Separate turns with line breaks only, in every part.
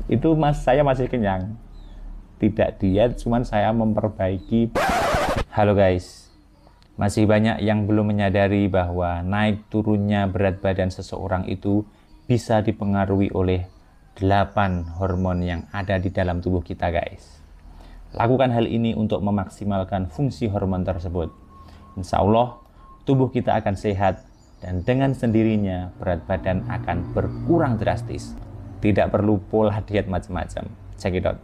Itu saya masih kenyang. Tidak diet, cuman saya memperbaiki. Halo guys, masih banyak yang belum menyadari bahwa naik turunnya berat badan seseorang itu bisa dipengaruhi oleh 8 hormon yang ada di dalam tubuh kita guys. Lakukan hal ini untuk memaksimalkan fungsi hormon tersebut. Insya Allah, tubuh kita akan sehat dan dengan sendirinya berat badan akan berkurang drastis. Tidak perlu pola diet macam-macam. Check it out.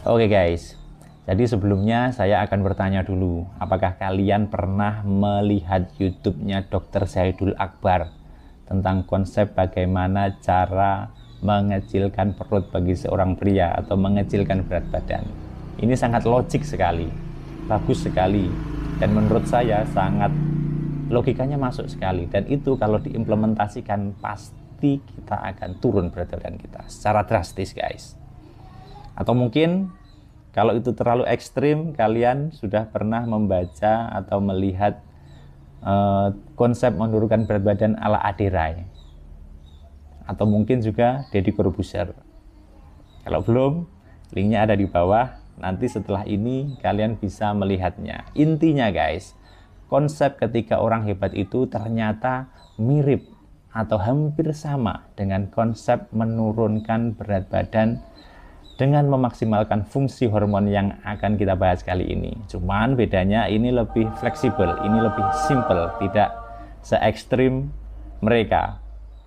Oke guys, jadi sebelumnya saya akan bertanya dulu, apakah kalian pernah melihat YouTube-nya Dr. Zaidul Akbar tentang konsep bagaimana cara mengecilkan perut bagi seorang pria atau mengecilkan berat badan? Ini sangat logik sekali, bagus sekali, dan menurut saya sangat logikanya masuk sekali. Dan itu kalau diimplementasikan pasti kita akan turun berat badan kita secara drastis guys. Atau mungkin kalau itu terlalu ekstrim, kalian sudah pernah membaca atau melihat konsep menurunkan berat badan ala Aderai, atau mungkin juga Deddy Corbuzier. Kalau belum, linknya ada di bawah. Nanti setelah ini kalian bisa melihatnya. Intinya guys, konsep ketika orang hebat itu ternyata mirip atau hampir sama dengan konsep menurunkan berat badan dengan memaksimalkan fungsi hormon yang akan kita bahas kali ini. Cuman bedanya ini lebih fleksibel, ini lebih simple, tidak se ekstrim mereka.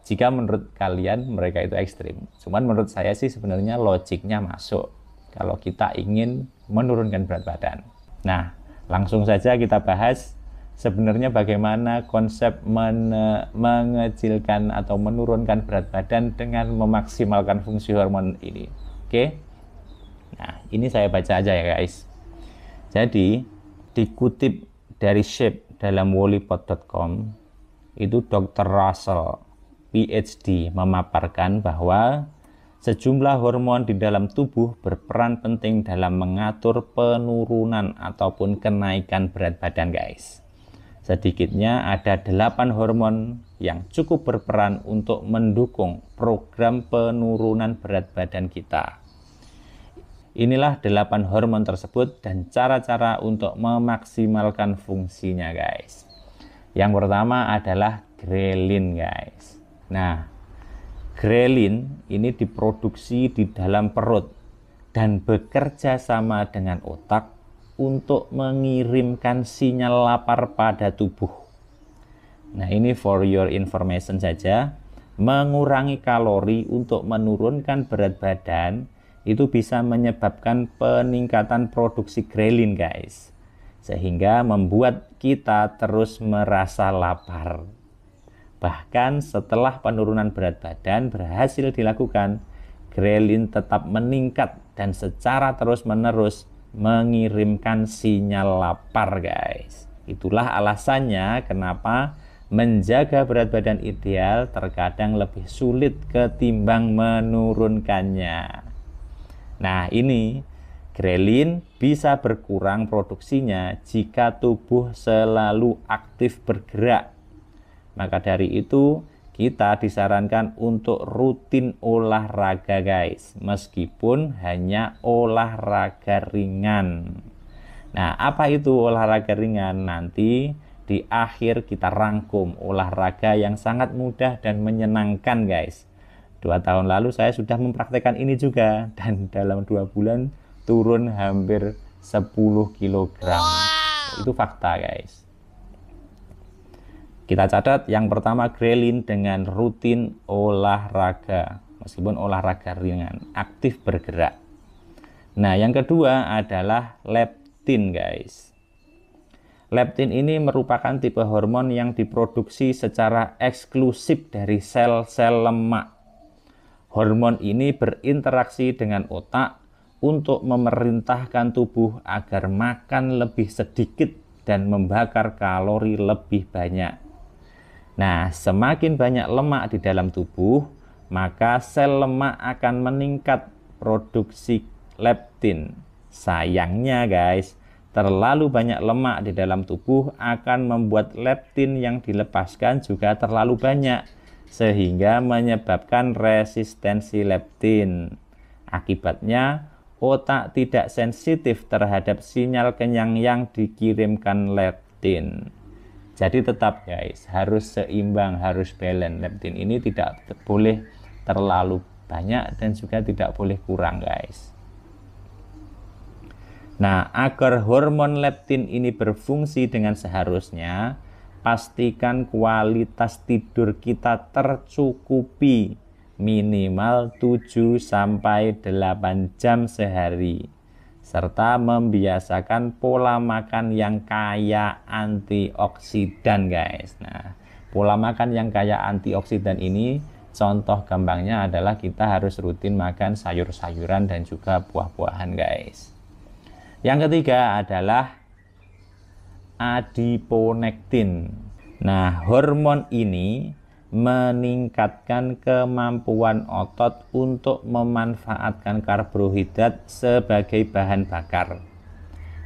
Jika menurut kalian mereka itu ekstrim. Cuman menurut saya sih sebenarnya logiknya masuk kalau kita ingin menurunkan berat badan. Nah, langsung saja kita bahas sebenarnya bagaimana konsep mengecilkan atau menurunkan berat badan dengan memaksimalkan fungsi hormon ini. Oke. Nah, ini saya baca aja ya guys. Jadi, dikutip dari Shape dalam wollypod.com, itu Dr. Russell PhD memaparkan bahwa sejumlah hormon di dalam tubuh berperan penting dalam mengatur penurunan ataupun kenaikan berat badan guys. Sedikitnya ada 8 hormon yang cukup berperan untuk mendukung program penurunan berat badan kita. Inilah 8 hormon tersebut dan cara-cara untuk memaksimalkan fungsinya guys. Yang pertama adalah grelin guys. Nah, grelin ini diproduksi di dalam perut dan bekerja sama dengan otak untuk mengirimkan sinyal lapar pada tubuh. Nah, ini for your information saja. Mengurangi kalori untuk menurunkan berat badan itu bisa menyebabkan peningkatan produksi grelin guys, sehingga membuat kita terus merasa lapar. Bahkan setelah penurunan berat badan berhasil dilakukan, grelin tetap meningkat dan secara terus-menerus mengirimkan sinyal lapar guys. Itulah alasannya kenapa menjaga berat badan ideal terkadang lebih sulit ketimbang menurunkannya. Nah, ini grelin bisa berkurang produksinya jika tubuh selalu aktif bergerak. Maka dari itu kita disarankan untuk rutin olahraga guys, meskipun hanya olahraga ringan. Nah, apa itu olahraga ringan? Nanti di akhir kita rangkum olahraga yang sangat mudah dan menyenangkan guys. 2 tahun lalu saya sudah mempraktekkan ini juga dan dalam 2 bulan turun hampir 10 kg. Itu fakta guys. Kita catat yang pertama grelin dengan rutin olahraga, meskipun olahraga ringan, aktif bergerak. Nah, yang kedua adalah leptin guys. Leptin ini merupakan tipe hormon yang diproduksi secara eksklusif dari sel-sel lemak. Hormon ini berinteraksi dengan otak untuk memerintahkan tubuh agar makan lebih sedikit dan membakar kalori lebih banyak. Nah, semakin banyak lemak di dalam tubuh, maka sel lemak akan meningkat produksi leptin. Sayangnya guys, Terlalu banyak lemak di dalam tubuh akan membuat leptin yang dilepaskan juga terlalu banyak, sehingga menyebabkan resistensi leptin. Akibatnya, otak tidak sensitif terhadap sinyal kenyang yang dikirimkan leptin. Jadi tetap guys, harus seimbang, harus balance. Leptin ini tidak boleh terlalu banyak dan juga tidak boleh kurang guys. Nah, agar hormon leptin ini berfungsi dengan seharusnya, pastikan kualitas tidur kita tercukupi minimal 7-8 jam sehari, serta membiasakan pola makan yang kaya antioksidan guys. Nah, pola makan yang kaya antioksidan ini contoh gampangnya adalah kita harus rutin makan sayur-sayuran dan juga buah-buahan guys. Yang ketiga adalah adiponektin. Nah, hormon ini meningkatkan kemampuan otot untuk memanfaatkan karbohidrat sebagai bahan bakar.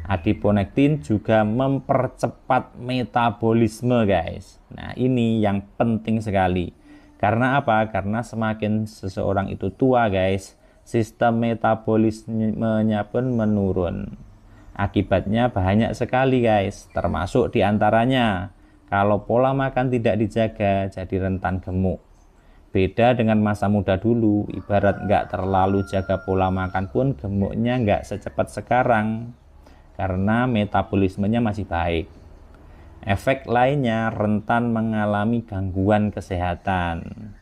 Adiponektin juga mempercepat metabolisme guys. Nah, ini yang penting sekali. Karena apa? Karena semakin seseorang itu tua guys, sistem metabolismenya pun menurun. Akibatnya banyak sekali guys, termasuk diantaranya kalau pola makan tidak dijaga jadi rentan gemuk. Beda dengan masa muda dulu, ibarat nggak terlalu jaga pola makan pun gemuknya nggak secepat sekarang karena metabolismenya masih baik. Efek lainnya rentan mengalami gangguan kesehatan.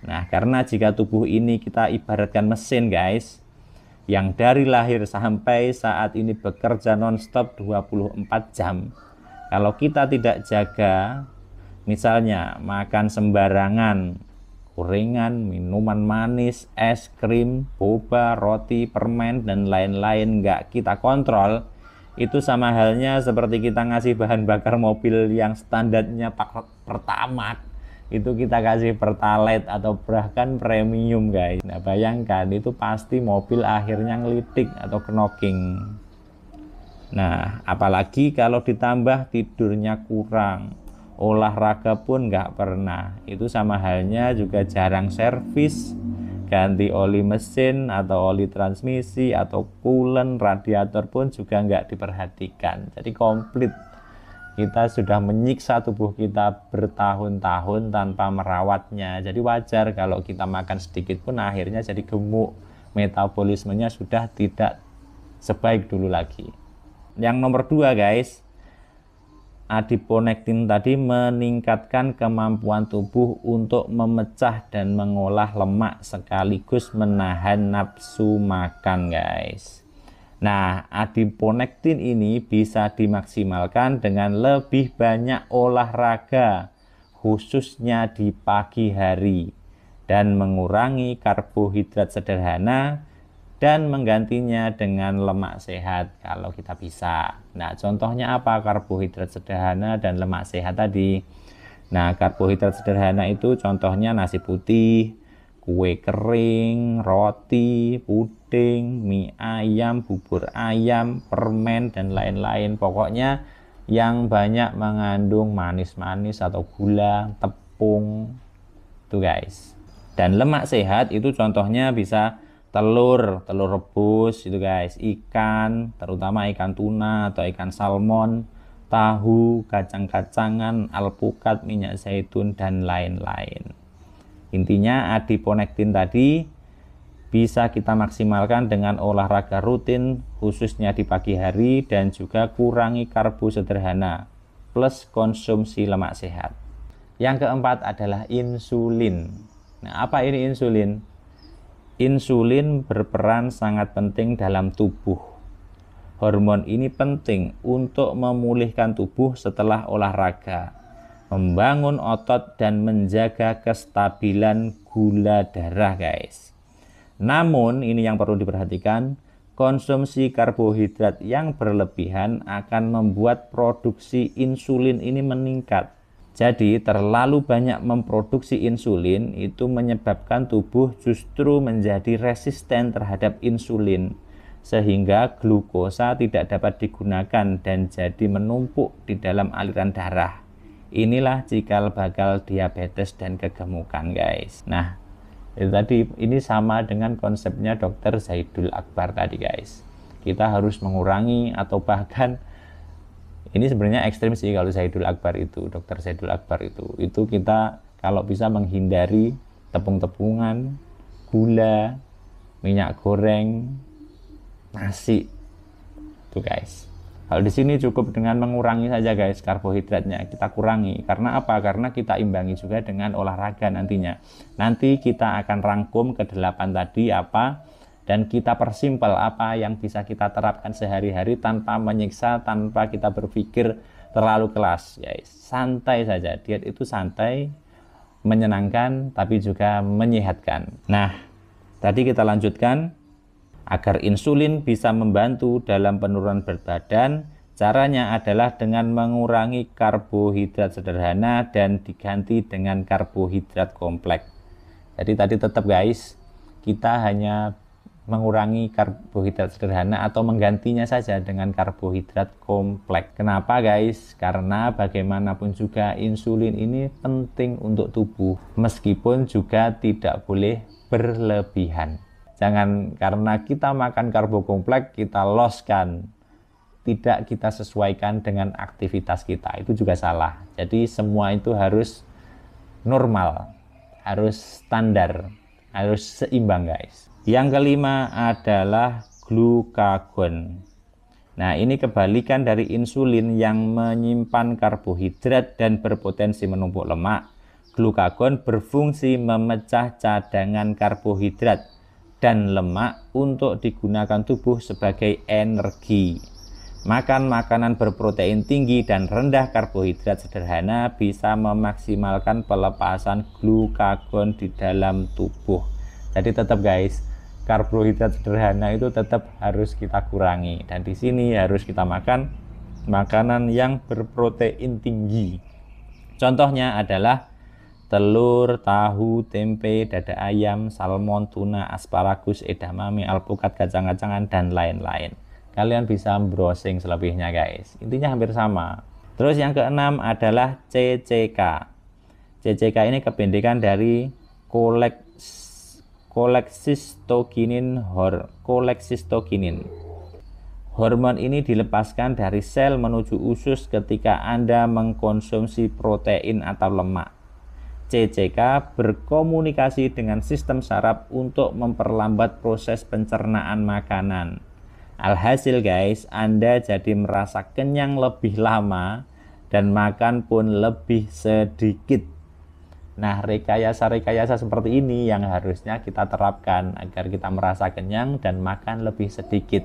Nah, karena jika tubuh ini kita ibaratkan mesin guys, yang dari lahir sampai saat ini bekerja nonstop 24 jam. Kalau kita tidak jaga, misalnya makan sembarangan, gorengan, minuman manis, es krim, boba, roti, permen, dan lain-lain nggak kita kontrol, itu sama halnya seperti kita ngasih bahan bakar mobil yang standarnya Pertamax, itu kita kasih Pertalite atau bahkan premium guys. Nah, bayangkan itu pasti mobil akhirnya ngelitik atau knocking. Nah, apalagi kalau ditambah tidurnya kurang, olahraga pun nggak pernah, itu sama halnya juga jarang servis, ganti oli mesin atau oli transmisi atau coolant radiator pun juga nggak diperhatikan. Jadi komplit kita sudah menyiksa tubuh kita bertahun-tahun tanpa merawatnya. Jadi wajar kalau kita makan sedikit pun akhirnya jadi gemuk. Metabolismenya sudah tidak sebaik dulu lagi. Yang nomor 2 guys, adiponektin tadi meningkatkan kemampuan tubuh untuk memecah dan mengolah lemak sekaligus menahan nafsu makan guys. Nah, adiponektin ini bisa dimaksimalkan dengan lebih banyak olahraga, khususnya di pagi hari, dan mengurangi karbohidrat sederhana dan menggantinya dengan lemak sehat kalau kita bisa. Nah, contohnya apa karbohidrat sederhana dan lemak sehat tadi? Nah, karbohidrat sederhana itu contohnya nasi putih, kue kering, roti, puding, mie ayam, bubur ayam, permen, dan lain-lain. Pokoknya yang banyak mengandung manis-manis atau gula, tepung, itu guys. Dan lemak sehat itu contohnya bisa telur rebus itu guys, ikan, terutama ikan tuna atau ikan salmon, tahu, kacang-kacangan, alpukat, minyak zaitun, dan lain-lain. Intinya adiponektin tadi bisa kita maksimalkan dengan olahraga rutin khususnya di pagi hari dan juga kurangi karbo sederhana plus konsumsi lemak sehat. Yang keempat adalah insulin. Nah, apa ini insulin? Insulin berperan sangat penting dalam tubuh. Hormon ini penting untuk memulihkan tubuh setelah olahraga, membangun otot, dan menjaga kestabilan gula darah guys. Namun ini yang perlu diperhatikan, konsumsi karbohidrat yang berlebihan akan membuat produksi insulin ini meningkat. Jadi terlalu banyak memproduksi insulin itu menyebabkan tubuh justru menjadi resisten terhadap insulin, sehingga glukosa tidak dapat digunakan dan jadi menumpuk di dalam aliran darah. Inilah cikal bakal diabetes dan kegemukan, guys. Nah, itu tadi, ini sama dengan konsepnya Dr. Zaidul Akbar tadi, guys. Kita harus mengurangi, atau bahkan ini sebenarnya ekstrim sih kalau Zaidul Akbar itu, Dr. Zaidul Akbar itu kita kalau bisa menghindari tepung-tepungan, gula, minyak goreng, nasi, tuh guys. Kalau di sini cukup dengan mengurangi saja, guys, karbohidratnya kita kurangi. Karena apa? Karena kita imbangi juga dengan olahraga nantinya. Nanti kita akan rangkum ke 8 tadi apa, dan kita persimpel apa yang bisa kita terapkan sehari-hari tanpa menyiksa, tanpa kita berpikir terlalu keras, guys. Santai saja, diet itu santai, menyenangkan, tapi juga menyehatkan. Nah, tadi kita lanjutkan. Agar insulin bisa membantu dalam penurunan berat badan, caranya adalah dengan mengurangi karbohidrat sederhana dan diganti dengan karbohidrat kompleks. Jadi tadi tetap, guys, kita hanya mengurangi karbohidrat sederhana atau menggantinya saja dengan karbohidrat kompleks. Kenapa, guys? Karena bagaimanapun juga insulin ini penting untuk tubuh, meskipun juga tidak boleh berlebihan. Jangan karena kita makan karbo kompleks kita loskan, tidak kita sesuaikan dengan aktivitas kita, itu juga salah. Jadi semua itu harus normal, harus standar, harus seimbang, guys. Yang kelima adalah glukagon. Nah, ini kebalikan dari insulin yang menyimpan karbohidrat dan berpotensi menumpuk lemak. Glukagon berfungsi memecah cadangan karbohidrat dan lemak untuk digunakan tubuh sebagai energi. Makan makanan berprotein tinggi dan rendah karbohidrat sederhana bisa memaksimalkan pelepasan glukagon di dalam tubuh. Jadi tetap, guys, karbohidrat sederhana itu tetap harus kita kurangi, dan di sini harus kita makan makanan yang berprotein tinggi. Contohnya adalah telur, tahu, tempe, dada ayam, salmon, tuna, asparagus, edamame, alpukat, kacang-kacangan, dan lain-lain. Kalian bisa browsing selebihnya, guys. Intinya hampir sama. Terus yang keenam adalah CCK. CCK ini kependekan dari koleksistokinin. Hormon ini dilepaskan dari sel menuju usus ketika Anda mengkonsumsi protein atau lemak. CCK berkomunikasi dengan sistem saraf untuk memperlambat proses pencernaan makanan. Alhasil, guys, Anda jadi merasa kenyang lebih lama dan makan pun lebih sedikit. Nah, rekayasa-rekayasa seperti ini yang harusnya kita terapkan agar kita merasa kenyang dan makan lebih sedikit.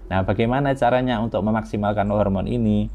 Nah, bagaimana caranya untuk memaksimalkan hormon ini?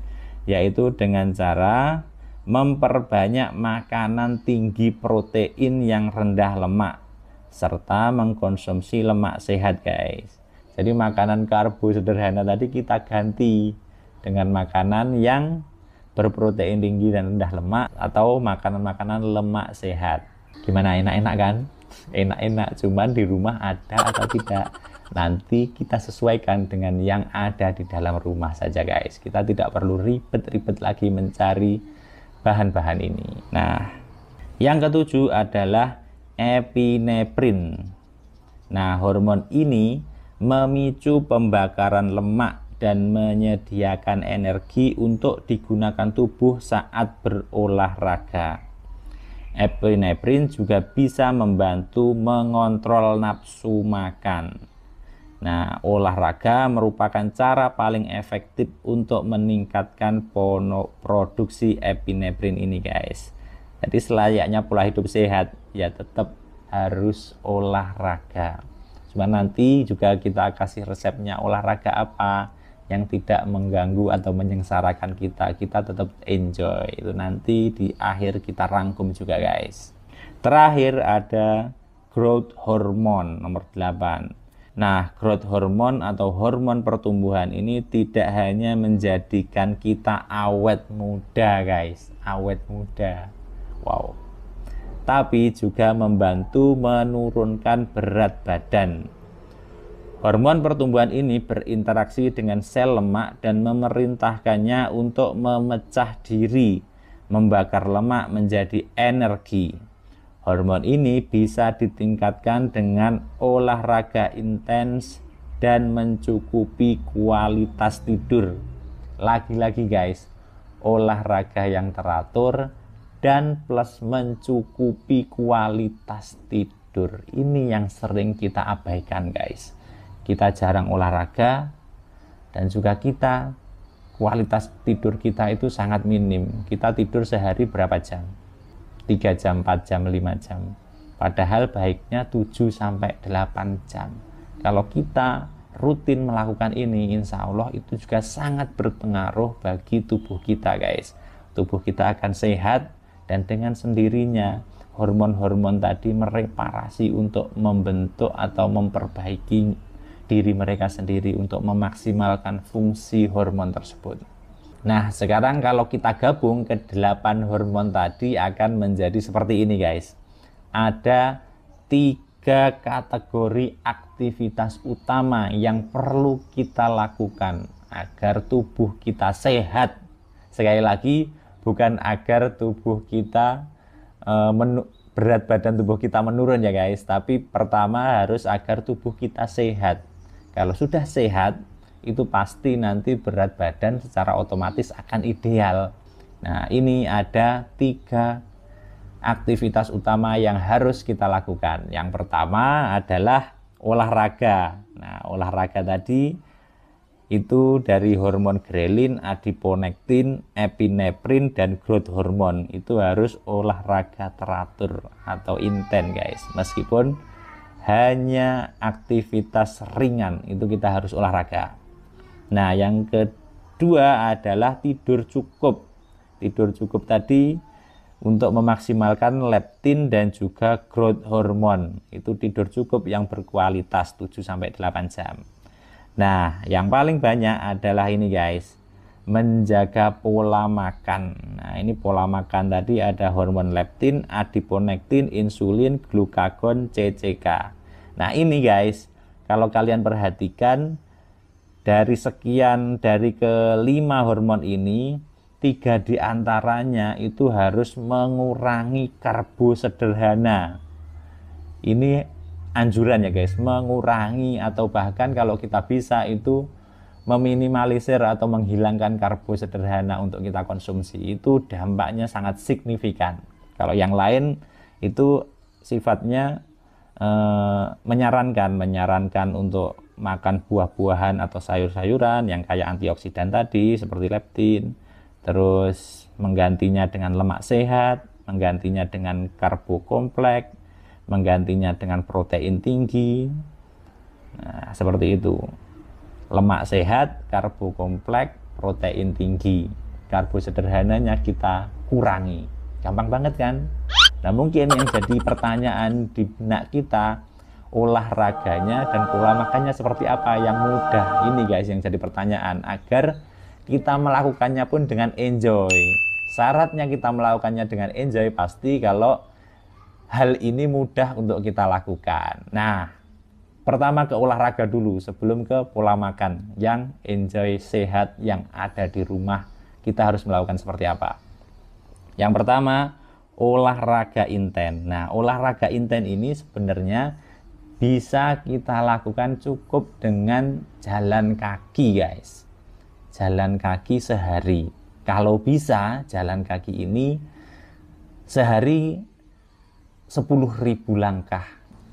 Yaitu dengan cara memperbanyak makanan tinggi protein yang rendah lemak, serta mengkonsumsi lemak sehat, guys. Jadi makanan karbo sederhana tadi kita ganti dengan makanan yang berprotein tinggi dan rendah lemak, atau makanan-makanan lemak sehat. Gimana, enak-enak kan? Enak-enak, cuman di rumah ada atau tidak, nanti kita sesuaikan dengan yang ada di dalam rumah saja, guys. Kita tidak perlu ribet-ribet lagi mencari bahan-bahan ini. Nah, yang ketujuh adalah epinefrin. Nah, hormon ini memicu pembakaran lemak dan menyediakan energi untuk digunakan tubuh saat berolahraga. Epinefrin juga bisa membantu mengontrol nafsu makan. Nah, olahraga merupakan cara paling efektif untuk meningkatkan produksi epinefrin ini, guys. Jadi selayaknya pola hidup sehat, ya tetap harus olahraga. Cuma nanti juga kita kasih resepnya olahraga apa yang tidak mengganggu atau menyengsarakan kita tetap enjoy. Itu nanti di akhir kita rangkum juga, guys. Terakhir ada growth hormone nomor 8. Nah, growth hormone atau hormon pertumbuhan ini tidak hanya menjadikan kita awet muda, guys, awet muda, wow, tapi juga membantu menurunkan berat badan. Hormon pertumbuhan ini berinteraksi dengan sel lemak dan memerintahkannya untuk memecah diri, membakar lemak menjadi energi. Hormon ini bisa ditingkatkan dengan olahraga intens dan mencukupi kualitas tidur. Lagi-lagi guys, olahraga yang teratur dan plus mencukupi kualitas tidur. Ini yang sering kita abaikan guys. Kita jarang olahraga dan juga kualitas tidur kita itu sangat minim. Kita tidur sehari berapa jam? 3 jam, 4 jam, 5 jam. Padahal baiknya 7 sampai 8 jam. Kalau kita rutin melakukan ini, insya Allah itu juga sangat berpengaruh bagi tubuh kita guys. Tubuh kita akan sehat dan dengan sendirinya hormon-hormon tadi mereparasi untuk membentuk atau memperbaiki diri mereka sendiri untuk memaksimalkan fungsi hormon tersebut. Nah, sekarang kalau kita gabung ke 8 hormon tadi akan menjadi seperti ini guys. Ada 3 kategori aktivitas utama yang perlu kita lakukan agar tubuh kita sehat. Sekali lagi, bukan agar tubuh kita berat badan tubuh kita menurun ya guys, tapi pertama harus agar tubuh kita sehat. Kalau sudah sehat, itu pasti nanti berat badan secara otomatis akan ideal. Nah, ini ada 3 aktivitas utama yang harus kita lakukan. Yang pertama adalah olahraga. Nah, olahraga tadi itu dari hormon grelin, adiponektin, epinefrin, dan growth hormone. Itu harus olahraga teratur atau intens guys. Meskipun hanya aktivitas ringan, itu kita harus olahraga. Nah, yang kedua adalah tidur cukup. Tidur cukup tadi untuk memaksimalkan leptin dan juga growth hormone. Itu tidur cukup yang berkualitas 7 sampai 8 jam. Nah, yang paling banyak adalah ini guys, menjaga pola makan. Nah, ini pola makan tadi ada hormon leptin, adiponektin, insulin, glukagon, CCK. Nah, ini guys, kalau kalian perhatikan dari kelima hormon ini, 3 diantaranya itu harus mengurangi karbo sederhana. Ini anjuran ya guys, mengurangi atau bahkan kalau kita bisa itu meminimalisir atau menghilangkan karbo sederhana untuk kita konsumsi. Itu dampaknya sangat signifikan. Kalau yang lain itu sifatnya menyarankan untuk makan buah-buahan atau sayur-sayuran yang kaya antioksidan tadi seperti leptin, terus menggantinya dengan lemak sehat, menggantinya dengan karbo kompleks, menggantinya dengan protein tinggi. Nah, seperti itu. Lemak sehat, karbo kompleks, protein tinggi. Karbo sederhananya kita kurangi. Gampang banget kan? Nah, mungkin yang jadi pertanyaan di benak kita, olahraganya dan pola makannya seperti apa yang mudah. Ini guys yang jadi pertanyaan, agar kita melakukannya pun dengan enjoy. Syaratnya kita melakukannya dengan enjoy pasti kalau hal ini mudah untuk kita lakukan. Nah, pertama ke olahraga dulu sebelum ke pola makan yang enjoy sehat yang ada di rumah. Kita harus melakukan seperti apa? Yang pertama, olahraga intens. Nah, olahraga intens ini sebenarnya bisa kita lakukan cukup dengan jalan kaki guys. Jalan kaki sehari. Kalau bisa jalan kaki ini sehari 10.000 langkah.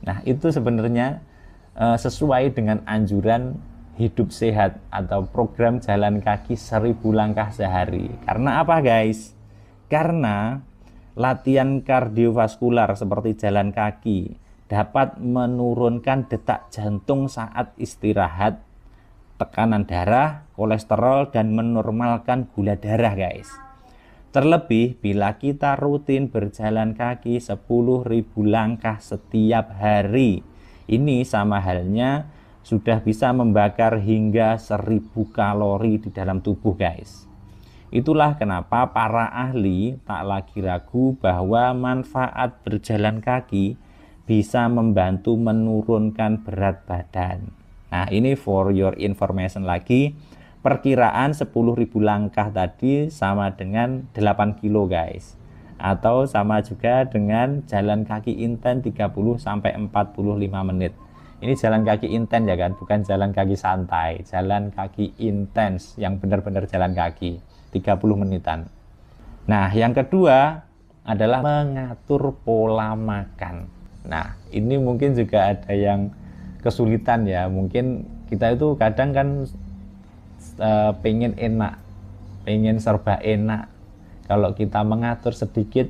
Nah, itu sebenarnya sesuai dengan anjuran hidup sehat atau program jalan kaki 1.000 langkah sehari. Karena apa guys? Karena latihan kardiovaskular seperti jalan kaki dapat menurunkan detak jantung saat istirahat, tekanan darah, kolesterol, dan menormalkan gula darah guys. Terlebih bila kita rutin berjalan kaki 10.000 langkah setiap hari, ini sama halnya sudah bisa membakar hingga 1.000 kalori di dalam tubuh guys. Itulah kenapa para ahli tak lagi ragu bahwa manfaat berjalan kaki bisa membantu menurunkan berat badan. Nah, ini for your information lagi, perkiraan 10.000 langkah tadi sama dengan 8 kilo guys, atau sama juga dengan jalan kaki intens 30-45 menit. Ini jalan kaki intens ya kan, bukan jalan kaki santai, jalan kaki intens yang benar-benar jalan kaki 30 menitan. Nah, yang kedua adalah mengatur pola makan. Nah, ini mungkin juga ada yang kesulitan ya. Mungkin kita itu kadang kan pengen enak, pengen serba enak. Kalau kita mengatur sedikit,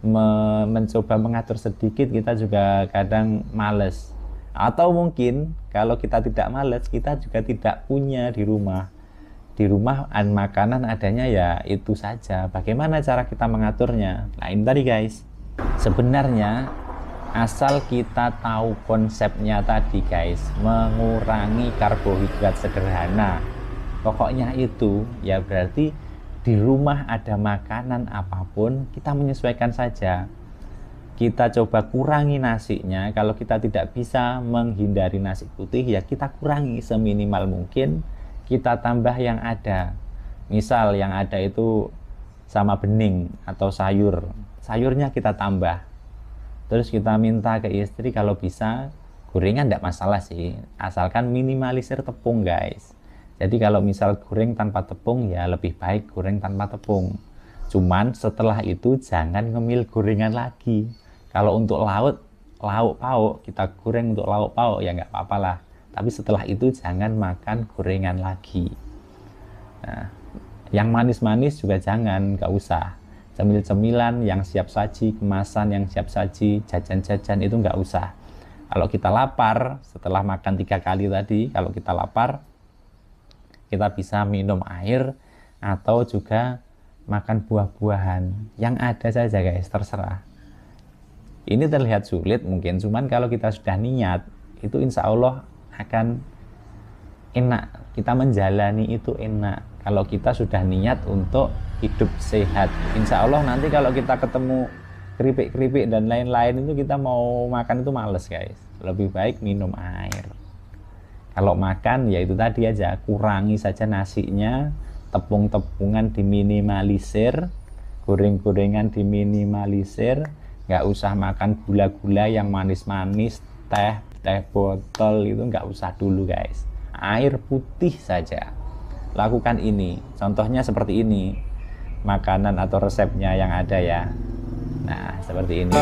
mencoba mengatur sedikit, kita juga kadang males. Atau mungkin kalau kita tidak males, kita juga tidak punya di rumah. Di rumah makanan adanya ya itu saja. Bagaimana cara kita mengaturnya? Nah, ini tadi guys. Sebenarnya asal kita tahu konsepnya tadi guys, mengurangi karbohidrat sederhana. Pokoknya itu ya berarti di rumah ada makanan apapun, kita menyesuaikan saja. Kita coba kurangi nasinya. Kalau kita tidak bisa menghindari nasi putih, ya kita kurangi seminimal mungkin. Kita tambah yang ada. Misal yang ada itu sama bening atau sayur. Sayurnya kita tambah. Terus kita minta ke istri kalau bisa gorengan tidak masalah sih. Asalkan minimalisir tepung guys. Jadi kalau misal goreng tanpa tepung ya lebih baik goreng tanpa tepung. Cuman setelah itu jangan ngemil gorengan lagi. Kalau untuk lauk pauk kita goreng untuk lauk pauk ya nggak apa-apa lah. Tapi setelah itu jangan makan gorengan lagi. Nah, yang manis-manis juga jangan, nggak usah. Cemil-cemilan yang siap saji, kemasan yang siap saji, jajan-jajan itu nggak usah. Kalau kita lapar, setelah makan 3 kali tadi, kalau kita lapar, kita bisa minum air atau juga makan buah-buahan. Yang ada saja guys, terserah. Ini terlihat sulit mungkin, cuman kalau kita sudah niat, itu insya Allah akan enak. Kita menjalani itu enak. Kalau kita sudah niat untuk hidup sehat, insya Allah nanti kalau kita ketemu keripik-keripik dan lain-lain itu kita mau makan itu males guys. Lebih baik minum air. Kalau makan ya itu tadi aja, kurangi saja nasinya, tepung-tepungan diminimalisir, goreng-gorengan diminimalisir, nggak usah makan gula-gula yang manis-manis, teh botol itu nggak usah dulu guys. Air putih saja. Lakukan ini. Contohnya seperti ini. Makanan atau resepnya yang ada ya. Nah, seperti ini.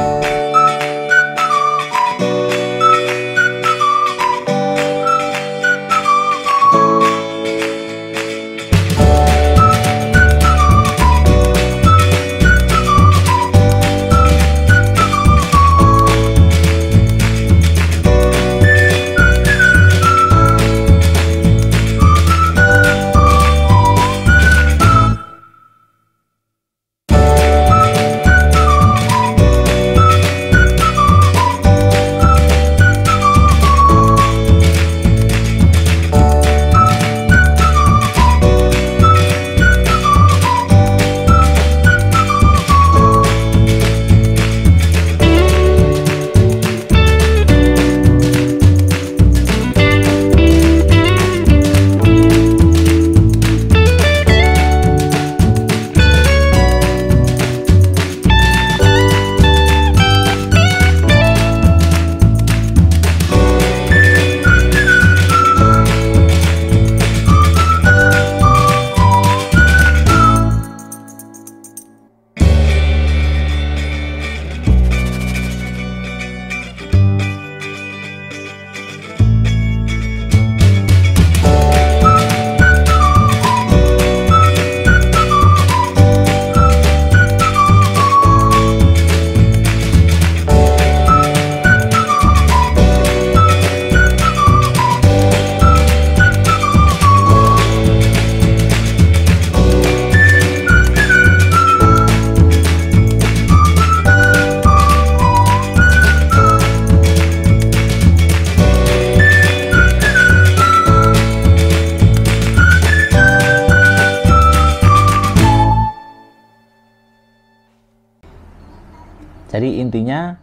Jadi intinya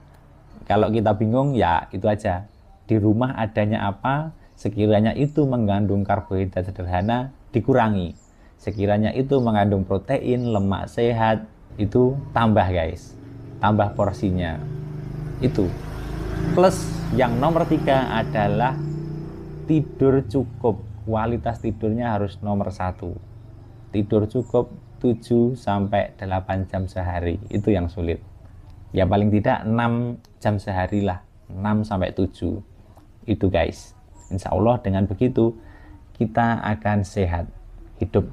kalau kita bingung ya itu aja. Di rumah adanya apa, Sekiranya itu mengandung karbohidrat sederhana, dikurangi. Sekiranya itu mengandung protein, lemak sehat, itu tambah guys. Tambah porsinya. Itu. Plus yang nomor 3 adalah tidur cukup. Kualitas tidurnya harus nomor 1. Tidur cukup 7-8 jam sehari. Itu yang sulit. Ya paling tidak 6 jam sehari lah. 6-7. Itu guys. Insya Allah dengan begitu kita akan sehat.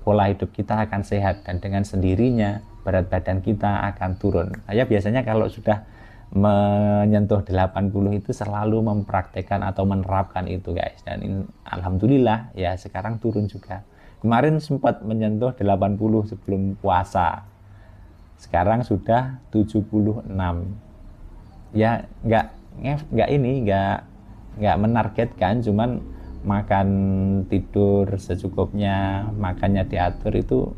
Pola hidup kita akan sehat. Dan dengan sendirinya berat badan kita akan turun. Saya biasanya kalau sudah menyentuh 80 itu selalu mempraktekkan atau menerapkan itu guys. Dan alhamdulillah ya sekarang turun juga. Kemarin sempat menyentuh 80 sebelum puasa. Sekarang sudah 76. Ya nggak menargetkan, cuman makan tidur secukupnya, makannya diatur, itu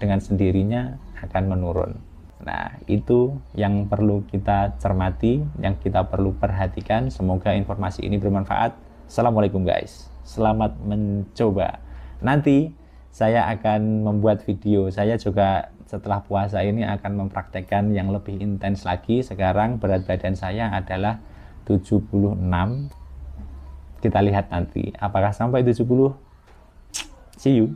dengan sendirinya akan menurun. Nah, itu yang perlu kita cermati, yang kita perlu perhatikan. Semoga informasi ini bermanfaat. Assalamualaikum guys, selamat mencoba. Nanti saya akan membuat video, saya juga setelah puasa ini akan mempraktekkan yang lebih intens lagi. Sekarang berat badan saya adalah 76. Kita lihat nanti apakah sampai 70. See you.